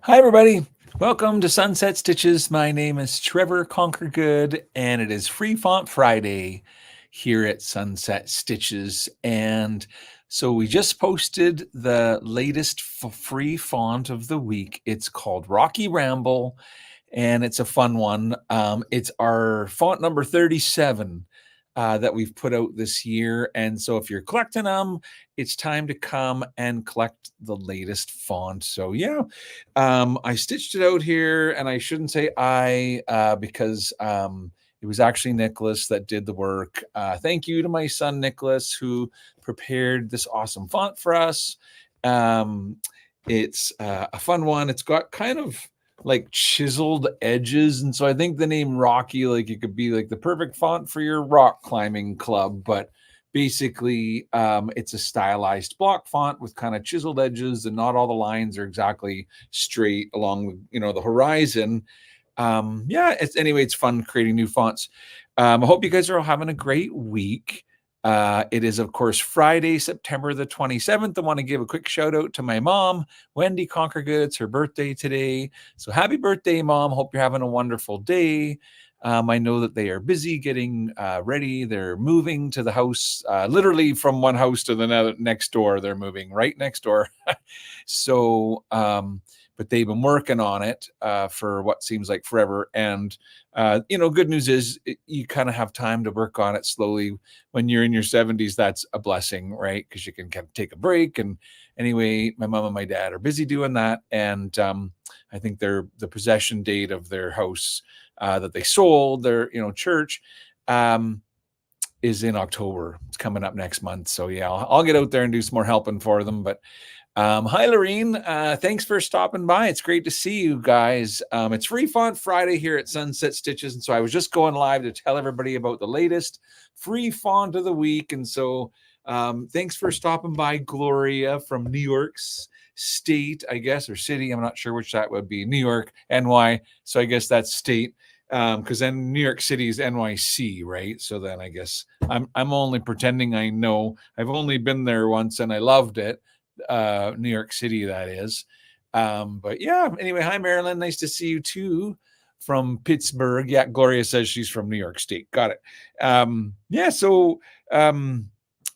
Hi, everybody. Welcome to Sunset Stitches. My name is Trevor Conquergood, and it is Free Font Friday here at Sunset Stitches. And so we just posted the latest free font of the week. It's called Rocky Ramble, and it's a fun one. It's our font number 37 that we've put out this year. And so if you're collecting them, it's time to come and collect the latest font. So yeah, I stitched it out here, and I shouldn't say because it was actually Nicholas that did the work. Thank you to my son Nicholas, who prepared this awesome font for us. Um, it's a fun one. It's got kind of like chiseled edges, and so I think the name Rocky, like it could be like the perfect font for your rock climbing club, but basically it's a stylized block font with kind of chiseled edges, and not all the lines are exactly straight along the horizon. Yeah, it's fun creating new fonts. I hope you guys are all having a great week. It is, of course, Friday, September the 27th. I want to give a quick shout out to my mom, Wendy Conquergood. It's her birthday today. So happy birthday, Mom. Hope you're having a wonderful day. I know that they are busy getting ready. They're moving to the house, literally from one house to the next door. They're moving right next door. So, but they've been working on it for what seems like forever. And, good news is you kind of have time to work on it slowly. When you're in your 70s, that's a blessing, right? Because you can kind of take a break. And anyway, my mom and my dad are busy doing that. And I think the possession date of their house that they sold, their church, is in October. It's coming up next month. So yeah, I'll get out there and do some more helping for them. But hi, Lorene. Thanks for stopping by. It's great to see you guys. It's Free Font Friday here at Sunset Stitches. And so I was just going live to tell everybody about the latest free font of the week. And so thanks for stopping by, Gloria from New York's state, I guess, or city. I'm not sure which that would be. New York, NY. So I guess that's state. Because then New York City is NYC, right? So then I guess I'm only pretending I know. I've only been there once and I loved it. New York City, that is. But yeah, anyway, hi Marilyn, nice to see you too from Pittsburgh. Yeah, Gloria says she's from New York State. Got it. Yeah, so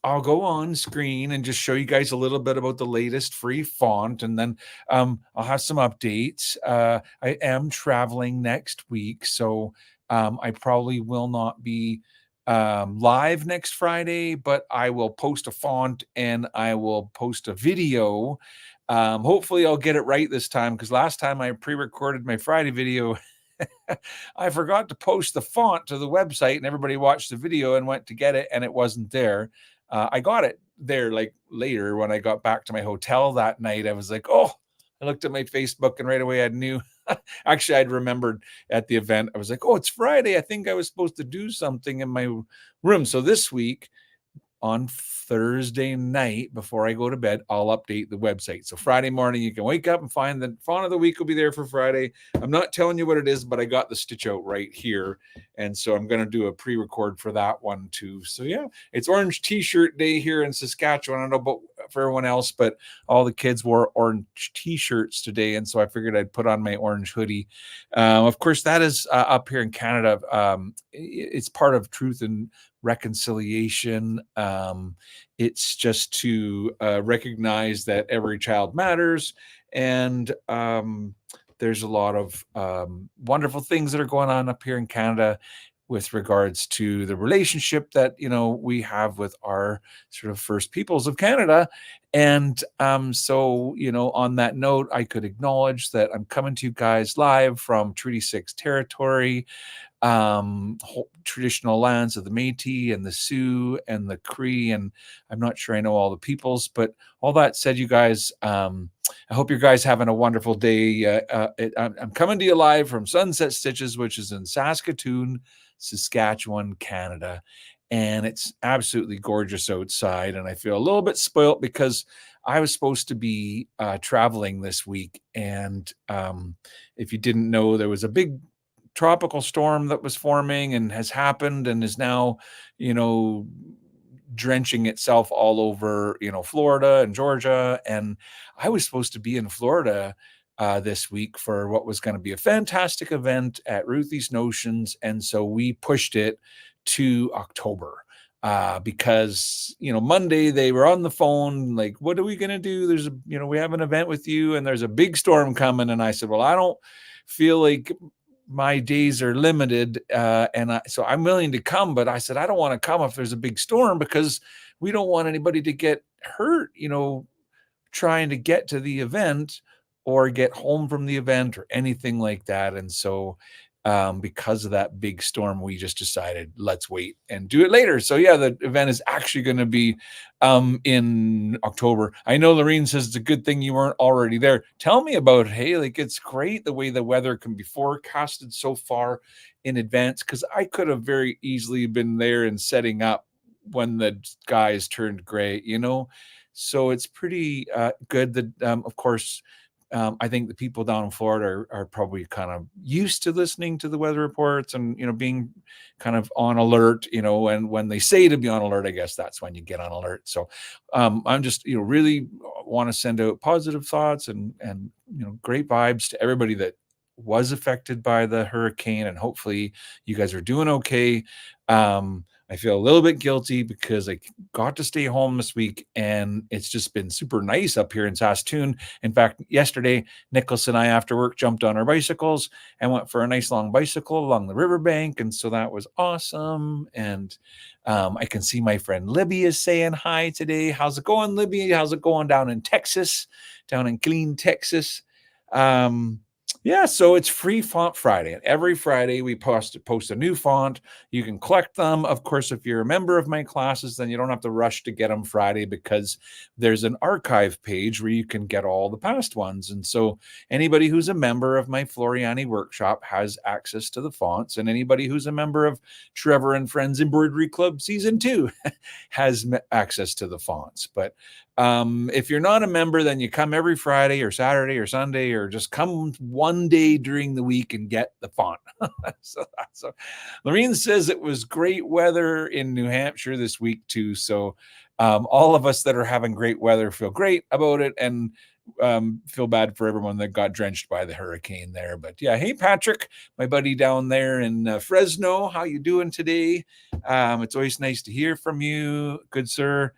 I'll go on screen and just show you guys a little bit about the latest free font, and then I'll have some updates. I am traveling next week, so I probably will not be live next Friday, but I will post a font and I will post a video. Hopefully, I'll get it right this time, because last time I pre-recorded my Friday video, I forgot to post the font to the website, and everybody watched the video and went to get it, and it wasn't there. I got it there like later when I got back to my hotel that night. I was like, oh, I looked at my Facebook and right away I knew. Actually, I'd remembered at the event. I was like, oh, it's Friday. I think I was supposed to do something in my room. So this week, on Thursday night before I go to bed, I'll update the website. So Friday morning, you can wake up and find the font of the week will be there for Friday. I'm not telling you what it is, but I got the stitch out right here. And so I'm going to do a pre-record for that one too. So yeah, it's Orange T-shirt day here in Saskatchewan. I don't know about for everyone else, but all the kids wore orange T-shirts today. And so I figured I'd put on my orange hoodie. Of course, that is up here in Canada. It's part of Truth and Reconciliation. It's just to recognize that every child matters, and there's a lot of wonderful things that are going on up here in Canada with regards to the relationship that we have with our sort of First Peoples of Canada. And so on that note, I could acknowledge that I'm coming to you guys live from Treaty 6 territory, traditional lands of the Métis and the Sioux and the Cree, and I'm not sure I know all the peoples, but all that said, you guys, I hope you guys having a wonderful day. I'm coming to you live from Sunset Stitches, which is in Saskatoon, Saskatchewan, Canada, and it's absolutely gorgeous outside, and I feel a little bit spoilt because I was supposed to be traveling this week, and if you didn't know, there was a big tropical storm that was forming and has happened and is now, drenching itself all over, Florida and Georgia. And I was supposed to be in Florida this week for what was going to be a fantastic event at Ruthie's Notions. And so we pushed it to October because, Monday they were on the phone, like, what are we going to do? We have an event with you and there's a big storm coming. And I said, well, I don't feel like my days are limited. So I'm willing to come, but I said, I don't want to come if there's a big storm because we don't want anybody to get hurt, trying to get to the event or get home from the event or anything like that. And so because of that big storm, we just decided let's wait and do it later. So yeah, the event is actually going to be in October. I know Lorene says it's a good thing you weren't already there. Tell me about it. Hey, like, it's great the way the weather can be forecasted so far in advance, because I could have very easily been there and setting up when the skies turned gray, so it's pretty good that, of course, I think the people down in Florida are probably kind of used to listening to the weather reports and, being kind of on alert, and when they say to be on alert, I guess that's when you get on alert. So I'm just, really want to send out positive thoughts and, great vibes to everybody that was affected by the hurricane. And hopefully you guys are doing okay. I feel a little bit guilty because I got to stay home this week and it's just been super nice up here in Saskatoon. In fact, yesterday, Nicholas and I, after work, jumped on our bicycles and went for a nice long bicycle along the riverbank. And so that was awesome. And I can see my friend Libby is saying hi today. How's it going, Libby? How's it going down in Texas, down in Clean, Texas? Yeah, so it's Free Font Friday, and every Friday we post a new font. You can collect them. Of course, if you're a member of my classes, then you don't have to rush to get them Friday because there's an archive page where you can get all the past ones. And so anybody who's a member of my Floriani workshop has access to the fonts, and anybody who's a member of Trevor and Friends Embroidery Club Season 2 has access to the fonts. But if you're not a member, then you come every Friday or Saturday or Sunday, or just come one day during the week and get the font. so Lorene says it was great weather in New Hampshire this week too. So all of us that are having great weather feel great about it, and feel bad for everyone that got drenched by the hurricane there. But yeah, hey Patrick, my buddy down there in Fresno, how you doing today? It's always nice to hear from you, good sir.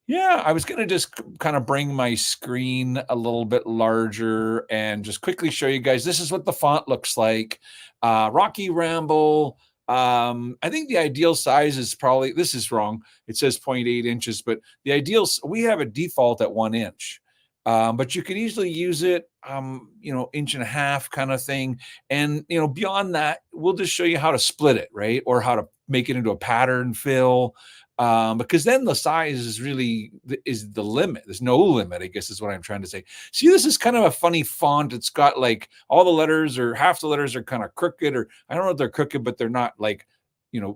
Yeah, I was going to just kind of bring my screen a little bit larger and just quickly show you guys. This is what the font looks like. Rocky Ramble. I think the ideal size is probably, this is wrong. It says 0.8 inches, but the ideal, we have a default at 1 inch. But you can easily use it, inch and a half kind of thing. And, beyond that, we'll just show you how to split it, right? Or how to make it into a pattern fill. Because then the size is the limit. There's no limit, I guess is what I'm trying to say. See, this is kind of a funny font. It's got like all the letters, or half the letters are kind of crooked, or I don't know if they're crooked, but they're not like,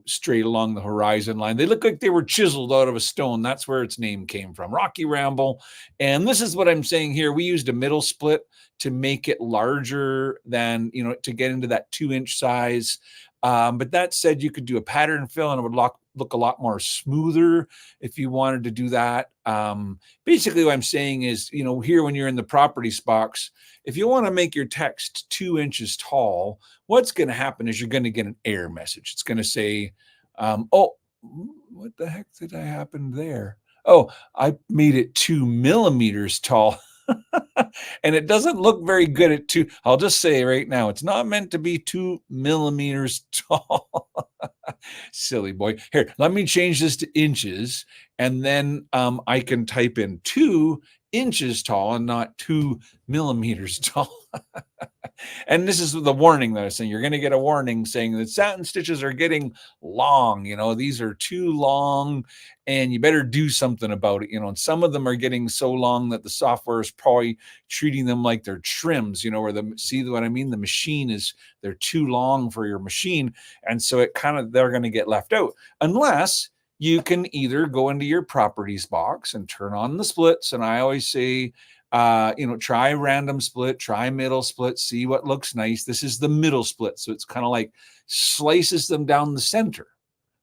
straight along the horizon line. They look like they were chiseled out of a stone. That's where its name came from, Rocky Ramble. And this is what I'm saying here. We used a middle split to make it larger than, to get into that 2-inch size. But that said, you could do a pattern fill and it would look a lot more smoother if you wanted to do that. Basically what I'm saying is, here when you're in the properties box, if you want to make your text 2 inches tall, what's going to happen is you're going to get an error message. It's going to say, oh, what the heck did I happen there? Oh, I made it 2 millimeters tall. And it doesn't look very good at 2. I'll just say right now, it's not meant to be 2 millimeters tall. Silly boy. Here, let me change this to inches, and then I can type in 2 inches tall and not 2 millimeters tall. And this is the warning that I was saying. You're going to get a warning saying that satin stitches are getting long. These are too long and you better do something about it. And some of them are getting so long that the software is probably treating them like they're trims, where see what I mean? The machine they're too long for your machine. And so they're going to get left out unless you can either go into your properties box and turn on the splits. And I always say, try random split, try middle split, see what looks nice. This is the middle split. So it's kind of like slices them down the center.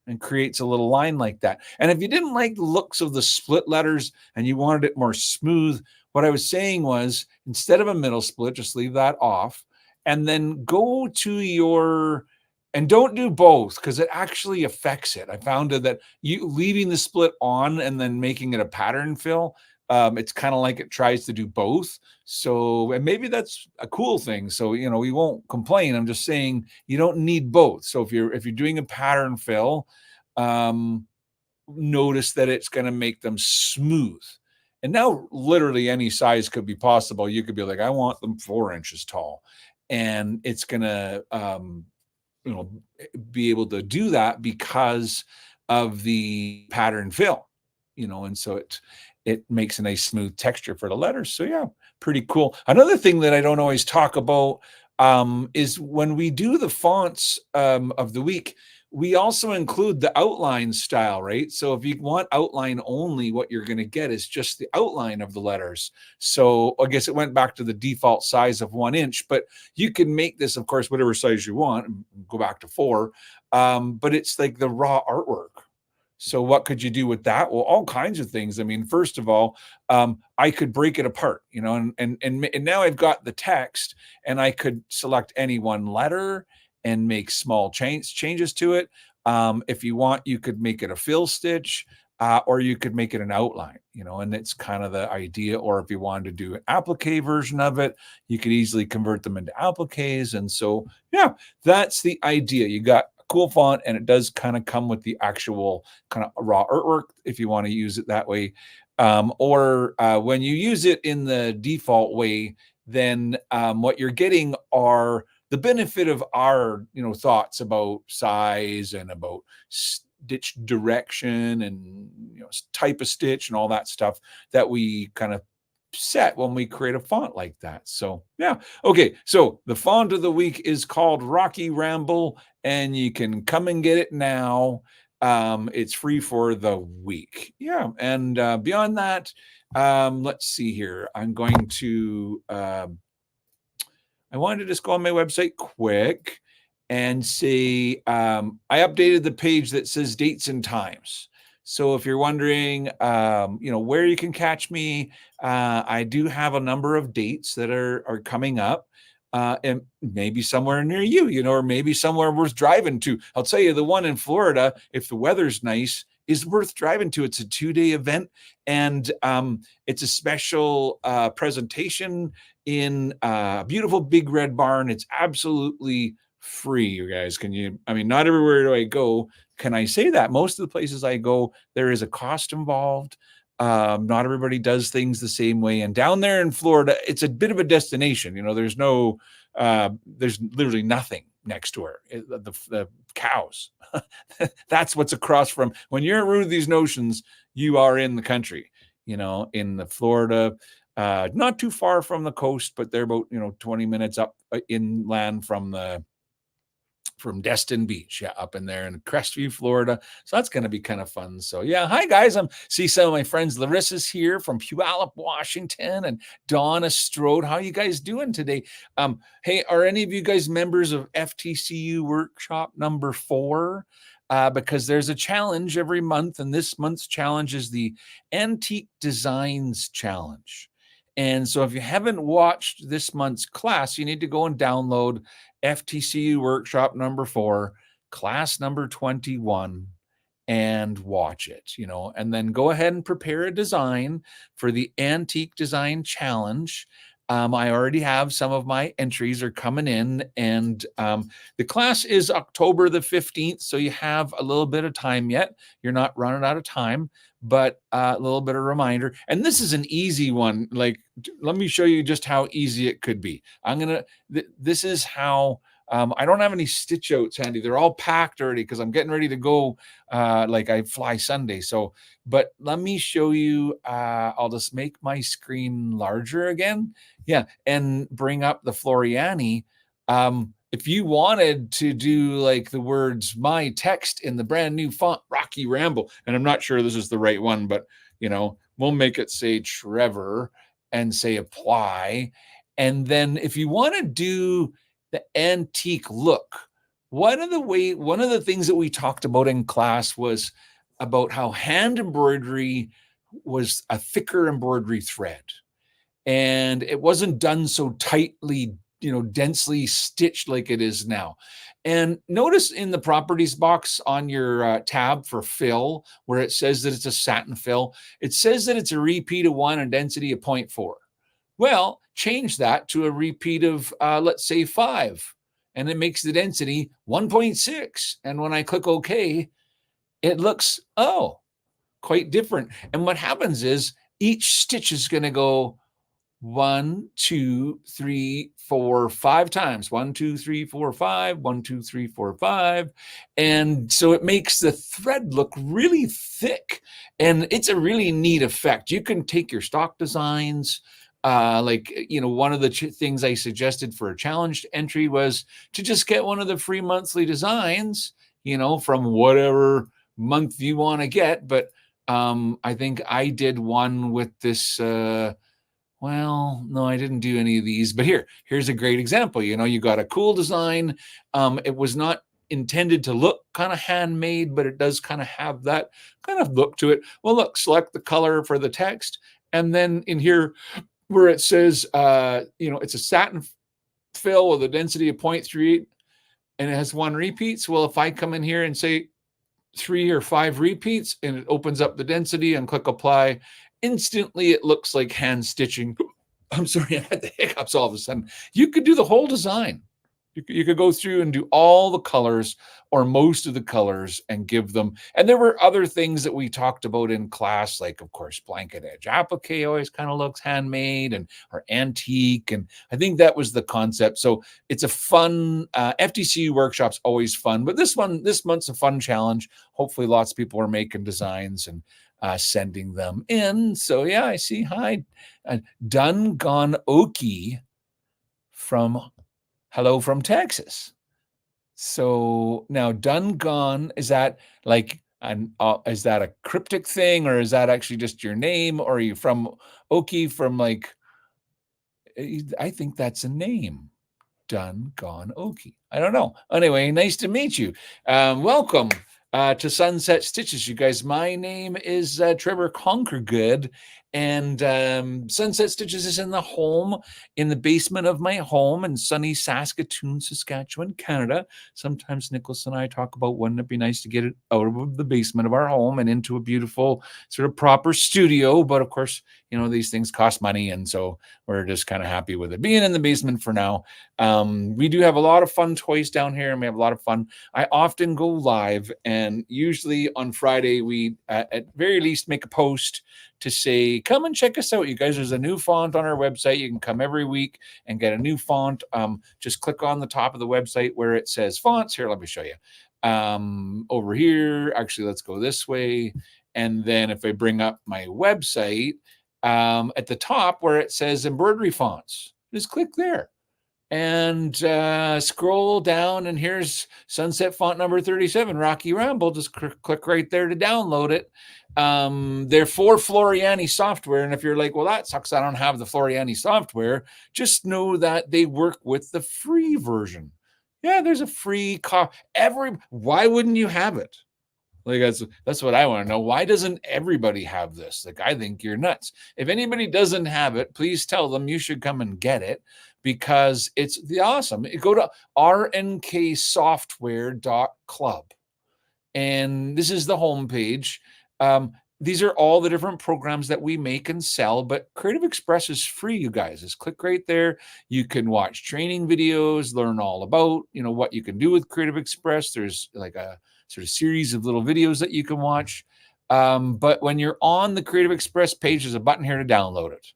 and creates a little line like that. And if you didn't like the looks of the split letters and you wanted it more smooth, what I was saying was instead of a middle split, just leave that off and then go to your and don't do both because it actually affects it. I found that you leaving the split on and then making it a pattern fill, it's kind of like it tries to do both. So, and maybe that's a cool thing. So, we won't complain. I'm just saying you don't need both. So if you're doing a pattern fill, um, notice that it's going to make them smooth. And now literally any size could be possible. You could be like, I want them 4 inches tall. And it's going to, you know, be able to do that because of the pattern fill, and so it makes a nice smooth texture for the letters. So yeah, pretty cool. Another thing that I don't always talk about is when we do the fonts of the week, we also include the outline style, right? So if you want outline only, what you're going to get is just the outline of the letters. So I guess it went back to the default size of 1 inch, but you can make this, of course, whatever size you want, and go back to 4. But it's like the raw artwork. So what could you do with that? Well, all kinds of things. I mean, first of all, I could break it apart, and now I've got the text, and I could select any one letter and make small changes to it. If you want, you could make it a fill stitch, or you could make it an outline, and it's kind of the idea. Or if you wanted to do an applique version of it, you could easily convert them into appliques. And so, yeah, that's the idea. You got cool font, and it does kind of come with the actual kind of raw artwork if you want to use it that way. Or when you use it in the default way, then what you're getting are the benefit of our thoughts about size and about stitch direction and type of stitch and all that stuff that we kind of set when we create a font like that. So yeah. Okay, so the font of the week is called Rocky Ramble, and you can come and get it now. It's free for the week. Yeah. And beyond that, let's see here. I'm going to I wanted to just go on my website quick and say I updated the page that says dates and times. So if you're wondering, where you can catch me, I do have a number of dates that are coming up, and maybe somewhere near you, or maybe somewhere worth driving to. I'll tell you, the one in Florida, if the weather's nice, is worth driving to. It's a 2-day event, and it's a special presentation in a beautiful big red barn. It's absolutely free, you guys. Not everywhere do I go can I say that. Most of the places I go, there is a cost involved. Not everybody does things the same way. And down there in Florida, it's a bit of a destination. There's literally nothing next to her. The cows. That's what's across from. When you're in Ruthie's Notions, you are in the country, in the Florida, not too far from the coast, but they're about, 20 minutes up inland from Destin Beach, up in there in Crestview, Florida. So that's going to be kind of fun. So yeah, hi guys. See some of my friends. Larissa's here from Puyallup, Washington, and Donna Strode. How you guys doing today? Hey, are any of you guys members of FTCU Workshop number 4? Because there's a challenge every month, and this month's challenge is the Antique Designs Challenge. And so if you haven't watched this month's class, you need to go and download FTCU Workshop number 4, class number 21, and watch it, and then go ahead and prepare a design for the Antique Design Challenge. I already have some of my entries are coming in, and the class is October the 15th, so you have a little bit of time yet. You're not running out of time, but a little bit of reminder. And this is an easy one. Like, let me show you just how easy it could be. This is how, I don't have any stitch outs handy. They're all packed already because I'm getting ready to go, like I fly Sunday. So, but let me show you, I'll just make my screen larger again. Yeah. And bring up the Floriani. If you wanted to do like the words, my text in the brand new font, Rocky Ramble, and I'm not sure this is the right one, but we'll make it say Trevor and say apply. And then if you want to do the antique look, one of the things that we talked about in class was about how hand embroidery was a thicker embroidery thread, and it wasn't done so tightly, densely stitched like it is now. And notice in the properties box on your tab for fill, where it says that it's a satin fill, it says that it's a repeat of 1 and density of 0.4. Well, change that to a repeat of, let's say, 5, and it makes the density 1.6. And when I click OK, it looks, quite different. And what happens is each stitch is going to go 1, 2, 3, 4, 5 times. 1, 2, 3, 4, 5. 1, 2, 3, 4, 5. And so it makes the thread look really thick. And it's a really neat effect. You can take your stock designs. One of the things I suggested for a challenged entry was to just get one of the free monthly designs, from whatever month you want to get. But I think I did one with this. Well, no, I didn't do any of these, but here's a great example. You got a cool design. It was not intended to look kind of handmade, but it does kind of have that kind of look to it. Well, look, select the color for the text. And then in here where it says, it's a satin fill with a density of 0.38 and it has 1 repeats. Well, if I come in here and say 3 or 5 repeats and it opens up the density and click apply, instantly it looks like hand stitching. I'm sorry, I had the hiccups all of a sudden. You could do the whole design. You could go through and do all the colors or most of the colors and give them. And there were other things that we talked about in class, like, of course, blanket edge applique always kind of looks handmade or antique. And I think that was the concept. So it's a fun, FTCU workshop's always fun. But this month's a fun challenge. Hopefully lots of people are making designs and sending them in. So yeah, I see. Hi, Done Gone Okie hello from Texas. So now Done Gone, is that like is that a cryptic thing, or is that actually just your name, or are you from Okie from like, I think that's a name. Done Gone Okie. I don't know. Anyway, nice to meet you. Welcome to Sunset Stitches, you guys. My name is Trevor Conquergood, and Sunset Stitches is in the basement of my home in sunny Saskatoon, Saskatchewan, Canada. Sometimes Nicholas and I talk about, wouldn't it be nice to get it out of the basement of our home and into a beautiful sort of proper studio? But of course, these things cost money, and so we're just kind of happy with it being in the basement for now. We do have a lot of fun toys down here, and we have a lot of fun. I often go live, and usually on Friday, we at very least make a post to say, come and check us out, you guys. There's a new font on our website. You can come every week and get a new font. Just click on the top of the website where it says fonts. Here, let me show you. Over here, actually, let's go this way. And then if I bring up my website, at the top where it says embroidery fonts, just click there and scroll down, and here's Sunset font number 37, Rocky Ramble. Just click right there to download it. They're for Floriani software, and if you're like, well, that sucks, I don't have the Floriani software, just know that they work with the free version. Yeah, there's a free why wouldn't you have it? Like, that's what I want to know. Why doesn't everybody have this? Like, I think you're nuts. If anybody doesn't have it, please tell them you should come and get it, because it's the awesome. Go to rnksoftware.club, and this is the homepage. These are all the different programs that we make and sell, but Creative Express is free, you guys. Just click right there. You can watch training videos, learn all about, what you can do with Creative Express. There's like a sort of series of little videos that you can watch. But when you're on the Creative Express page, there's a button here to download it.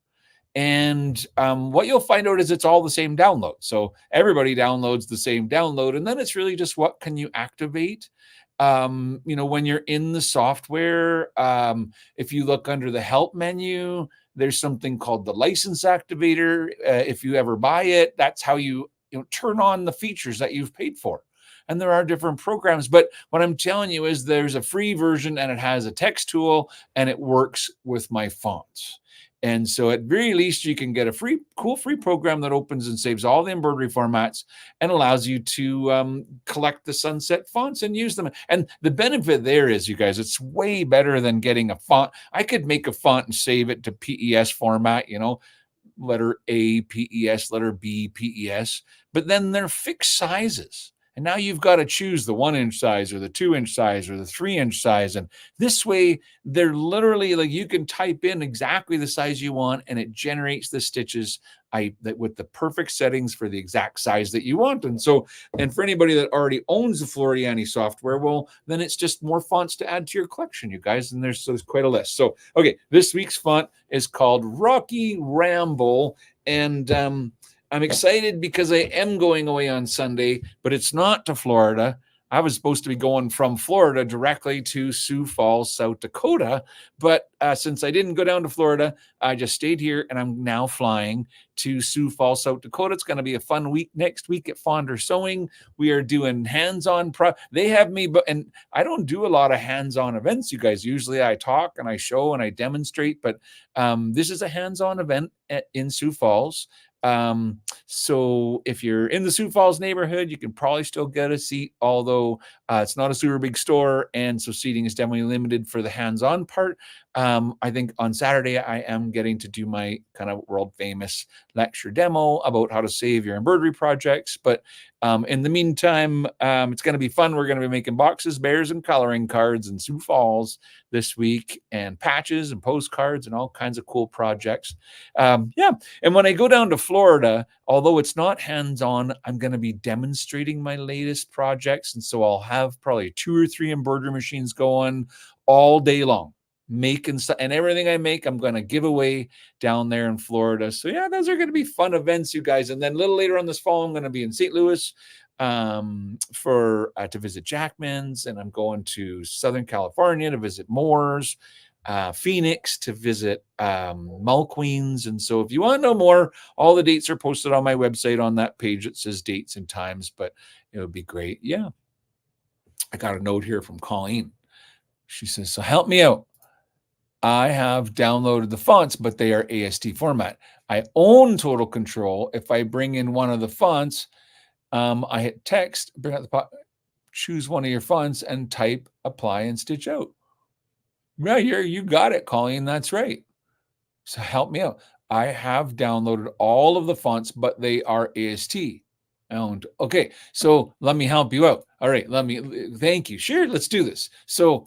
And what you'll find out is it's all the same download. So everybody downloads the same download. And then it's really just, what can you activate? When you're in the software, if you look under the help menu, there's something called the license activator. If you ever buy it, that's how you turn on the features that you've paid for. And there are different programs, but what I'm telling you is there's a free version, and it has a text tool, and it works with my fonts. And so at very least, you can get a cool free program that opens and saves all the embroidery formats and allows you to collect the Sunset fonts and use them. And the benefit there is, you guys, it's way better than getting a font. I could make a font and save it to PES format, letter A, PES, letter B, PES, but then they're fixed sizes. And now you've got to choose the 1-inch size or the 2-inch size or the 3-inch size. And this way, they're literally like you can type in exactly the size you want and it generates the stitches with the perfect settings for the exact size that you want. And for anybody that already owns the Floriani software, well, then it's just more fonts to add to your collection, you guys. And there's quite a list. So, okay, this week's font is called Rocky Ramble. And I'm excited because I am going away on Sunday, but it's not to Florida. I was supposed to be going from Florida directly to Sioux Falls, South Dakota. But since I didn't go down to Florida, I just stayed here and I'm now flying to Sioux Falls, South Dakota. It's going to be a fun week next week at Fonder Sewing. We are doing hands-on. They have me, and I don't do a lot of hands-on events, you guys. Usually I talk and I show and I demonstrate, but this is a hands-on event in Sioux Falls. So if you're in the Sioux Falls neighborhood, you can probably still get a seat, although it's not a super big store. And so seating is definitely limited for the hands-on part. I think on Saturday, I am getting to do my kind of world famous lecture demo about how to save your embroidery projects. But in the meantime, it's going to be fun. We're going to be making boxes, bears, and coloring cards in Sioux Falls this week, and patches and postcards and all kinds of cool projects. Yeah. And when I go down to Florida, although it's not hands-on, I'm going to be demonstrating my latest projects. And so I'll have probably 2 or 3 embroidery machines going all day long, making stuff, and everything I make, I'm going to give away down there in Florida. So yeah, those are going to be fun events, you guys. And then a little later on this fall, I'm going to be in St. Louis to visit Jackman's, and I'm going to Southern California to visit Moore's, Phoenix to visit Mull Queens. And so if you want to know more, all the dates are posted on my website on that page. It says dates and times, but it would be great. Yeah. I got a note here from Colleen. She says, so help me out. I have downloaded the fonts, but they are AST format. I own total control. If I bring in one of the fonts, I hit text, bring out the pot, choose one of your fonts and type, apply, and stitch out. Yeah, you got it, Colleen. That's right. So help me out. I have downloaded all of the fonts, but they are AST owned. Okay, so let me help you out. All right, thank you. Sure, let's do this. So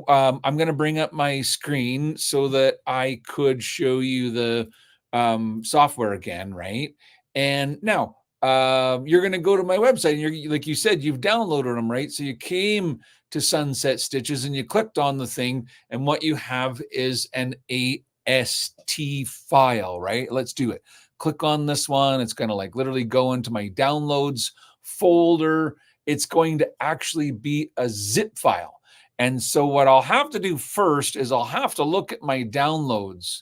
I'm going to bring up my screen so that I could show you the software again, right? And now you're going to go to my website, and you're, like you said, you've downloaded them, right? So you came to Sunset Stitches and you clicked on the thing, and what you have is an AST file, right? Let's do it. Click on this one. It's going to like literally go into my downloads folder. It's going to actually be a zip file. And so what I'll have to do first is I'll have to look at my downloads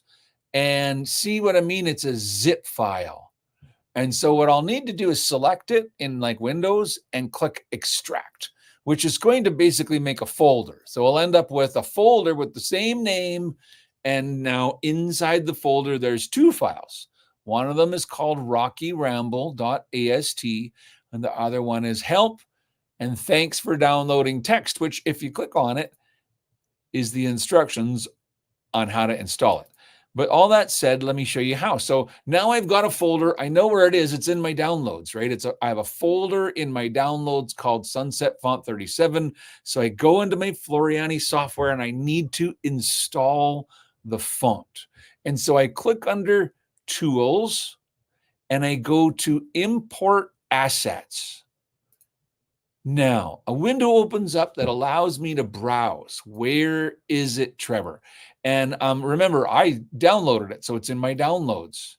and see what I mean. It's a zip file. And so what I'll need to do is select it in like Windows and click extract, which is going to basically make a folder. So I'll end up with a folder with the same name. And now inside the folder, there's 2 files. One of them is called rockyramble.ast, and the other one is help and thanks for downloading text, which if you click on it is the instructions on how to install it. But all that said, let me show you how. So now I've got a folder. I know where it is. It's in my downloads, right? I have a folder in my downloads called Sunset Font 37. So I go into my Floriani software and I need to install the font. And so I click under Tools and I go to Import Assets. Now, a window opens up that allows me to browse. Where is it, Trevor? And remember, I downloaded it, so it's in my downloads.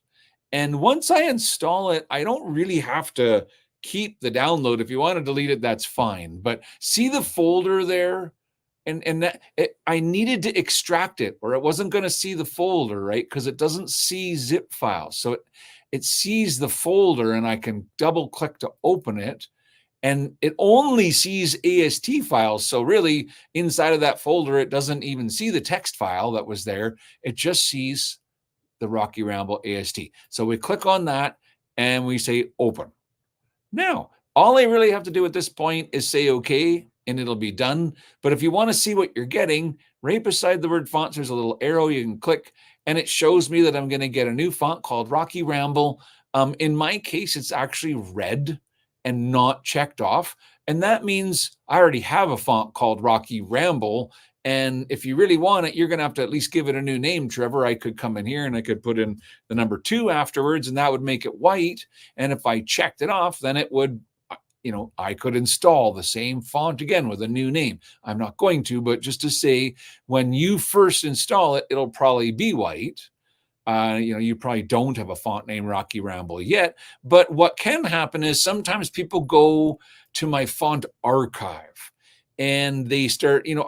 And once I install it, I don't really have to keep the download. If you want to delete it, that's fine. But see the folder there? I needed to extract it, or it wasn't going to see the folder, right? Because it doesn't see zip files. So it sees the folder, and I can double click to open it. And it only sees AST files. So really, inside of that folder, it doesn't even see the text file that was there. It just sees the Rocky Ramble AST. So we click on that and we say open. Now, all I really have to do at this point is say okay, and it'll be done. But if you want to see what you're getting, right beside the word fonts, there's a little arrow you can click, and it shows me that I'm going to get a new font called Rocky Ramble. In my case, it's actually red and not checked off. And that means I already have a font called Rocky Ramble. And if you really want it, you're going to have to at least give it a new name, Trevor. I could come in here and I could put in the number 2 afterwards, and that would make it white. And if I checked it off, then it would, I could install the same font again with a new name. I'm not going to, but just to say, when you first install it, it'll probably be white. You probably don't have a font name Rocky Ramble yet, but what can happen is sometimes people go to my font archive and they start, in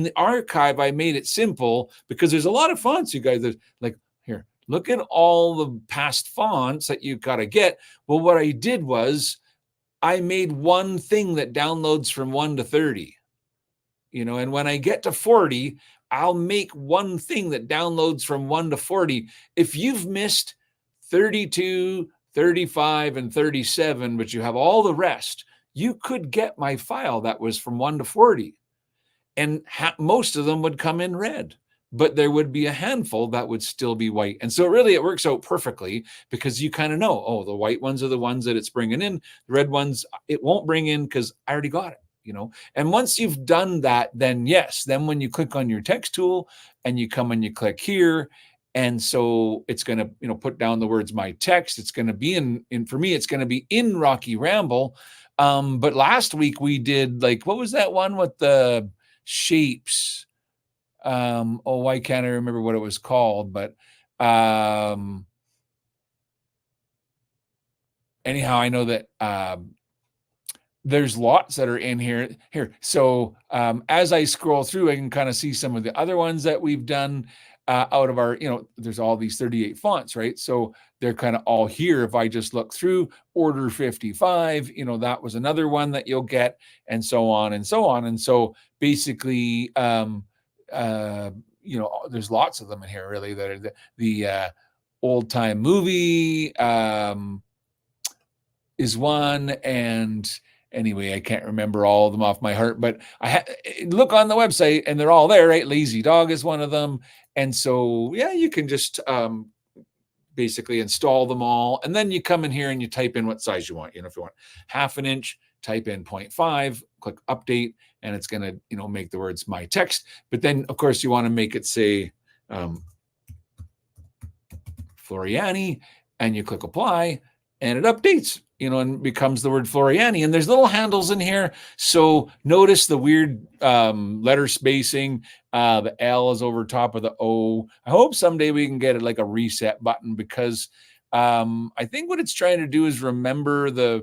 the archive, I made it simple because there's a lot of fonts, you guys, that like, here, look at all the past fonts that you got to get. Well, what I did was I made one thing that downloads from 1 to 30, and when I get to 40, I'll make one thing that downloads from 1 to 40. If you've missed 32, 35, and 37, but you have all the rest, you could get my file that was from 1 to 40. And most of them would come in red, but there would be a handful that would still be white. And so really it works out perfectly because you kind of know, oh, the white ones are the ones that it's bringing in. The red ones, it won't bring in because I already got it. And once you've done that, then yes, then when you click on your text tool and you come and you click here, and so it's going to, put down the words my text. It's going to be in for me, it's going to be in Rocky Ramble. But last week we did what was that one with the shapes? Why can't I remember what it was called? But anyhow, I know that there's lots that are in here. So as I scroll through, I can kind of see some of the other ones that we've done out of our, there's all these 38 fonts, right? So they're kind of all here. If I just look through order 55, that was another one that you'll get, and so on and so on. And so basically, there's lots of them in here really that are the old time movie is one. And anyway, I can't remember all of them off my heart, but look on the website and they're all there, right? Lazy Dog is one of them. And so, yeah, you can just basically install them all. And then you come in here and you type in what size you want. If you want 1/2 inch, type in 0.5, click update, and it's going to, make the words my text. But then, of course, you want to make it say Floriani, and you click apply, and it updates, and becomes the word Floriani. And there's little handles in here. So notice the weird letter spacing. The L is over top of the O. I hope someday we can get it like a reset button, because I think what it's trying to do is remember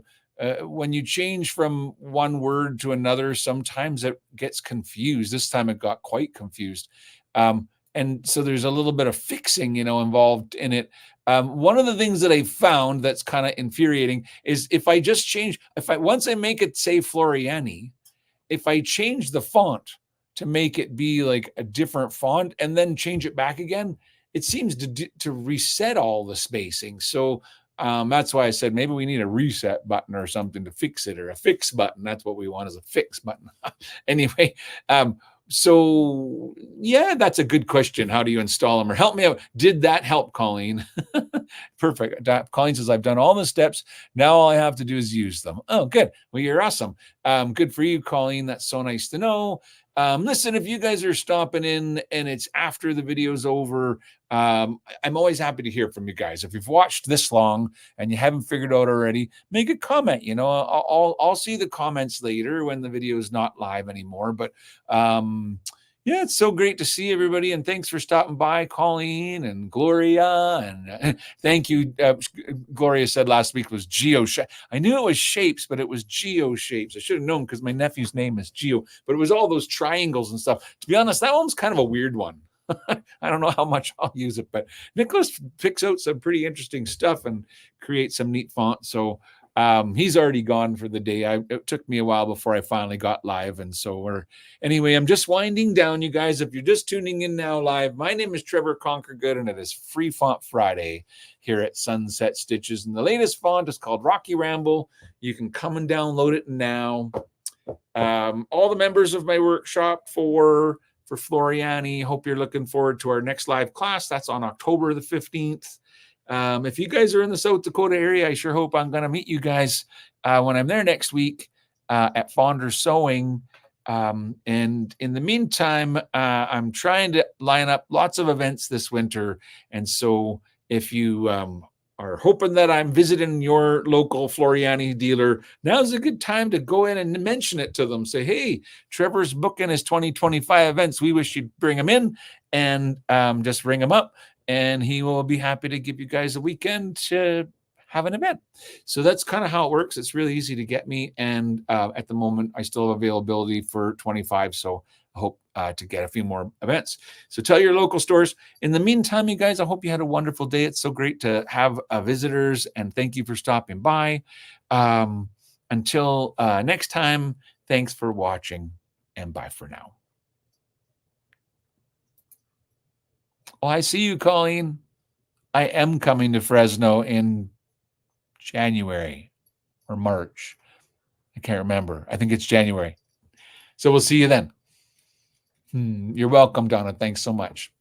when you change from one word to another, sometimes it gets confused. This time it got quite confused. And so there's a little bit of fixing, involved in it. One of the things that I found that's kind of infuriating is if I just change, once I make it say Floriani, if I change the font to make it be like a different font and then change it back again, it seems to reset all the spacing. So that's why I said maybe we need a reset button or something to fix it, or a fix button. That's what we want, is a fix button. Anyway, so yeah, that's a good question. How do you install them? Or help me out. Did that help, Colleen? Perfect. Colleen says, I've done all the steps. Now all I have to do is use them. Oh, good. Well, you're awesome. Good for you, Colleen. That's so nice to know. Listen, if you guys are stopping in and it's after the video's over, I'm always happy to hear from you guys. If you've watched this long and you haven't figured out already, make a comment. I'll see the comments later when the video is not live anymore. But yeah, it's so great to see everybody, and thanks for stopping by, Colleen and Gloria. And thank you. Gloria said last week was Geo. I knew it was shapes, but it was Geo shapes. I should have known because my nephew's name is Geo, but it was all those triangles and stuff. To be honest, that one's kind of a weird one. I don't know how much I'll use it, but Nicholas picks out some pretty interesting stuff and creates some neat fonts. So He's already gone for the day. It took me a while before I finally got live. And so anyway, I'm just winding down, you guys. If you're just tuning in now live, my name is Trevor Conquergood, and it is Free Font Friday here at Sunset Stitches. And the latest font is called Rocky Ramble. You can come and download it now. All the members of my workshop for Floriani, hope you're looking forward to our next live class. That's on October the 15th. If you guys are in the South Dakota area, I sure hope I'm going to meet you guys when I'm there next week at Fonder Sewing. And in the meantime, I'm trying to line up lots of events this winter. And so if you are hoping that I'm visiting your local Floriani dealer, now's a good time to go in and mention it to them. Say, hey, Trevor's booking his 2025 events. We wish you'd bring him in, and just ring him up, and he will be happy to give you guys a weekend to have an event. So that's kind of how it works. It's really easy to get me. And at the moment, I still have availability for 25. So I hope to get a few more events. So tell your local stores. In the meantime, you guys, I hope you had a wonderful day. It's so great to have visitors, and thank you for stopping by. Until next time, thanks for watching, and bye for now. Oh, I see you, Colleen. I am coming to Fresno in January or March. I can't remember. I think it's January. So we'll see you then. You're welcome, Donna. Thanks so much.